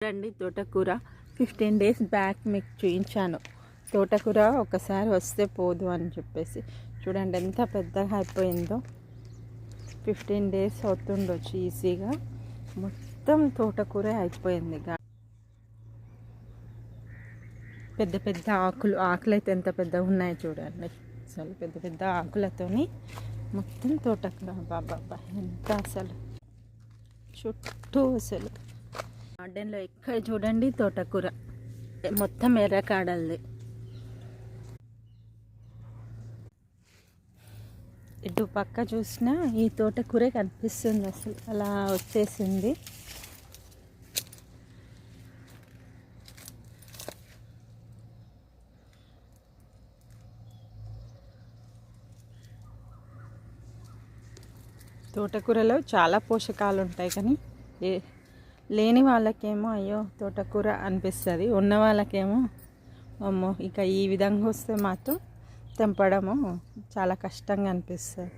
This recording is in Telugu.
రండి తోటకూర 15 డేస్ బ్యాక్ మీకు చూపించాను. తోటకూర ఒకసారి వస్తే పోదు అని చెప్పేసి చూడండి ఎంత పెద్దగా అయిపోయిందో. 15 డేస్ అవుతుండొచ్చు ఈజీగా. మొత్తం తోటకూర అయిపోయింది. పెద్ద పెద్ద ఆకులు అయితే ఎంత పెద్దగా ఉన్నాయో చూడండి. అసలు పెద్ద పెద్ద ఆకులతోని మొత్తం తోటకూర. బాబా ఎంత అసలు చుట్టూ అసలు గార్డెన్లో ఎక్కడ చూడండి తోటకూర మొత్తం ఎర్రకాడల్ది. ఇటు పక్క చూసినా ఈ తోటకూరే కనిపిస్తుంది. అసలు అలా వచ్చేసింది. తోటకూరలో చాలా పోషకాలు ఉంటాయి, కానీ లేని వాళ్ళకేమో అయ్యో తోటకూర అనిపిస్తుంది. ఉన్న వాళ్ళకేమో అమ్మో ఇక ఈ విధంగా వస్తే మాత్రం తెంపడము చాలా కష్టంగా అనిపిస్తుంది.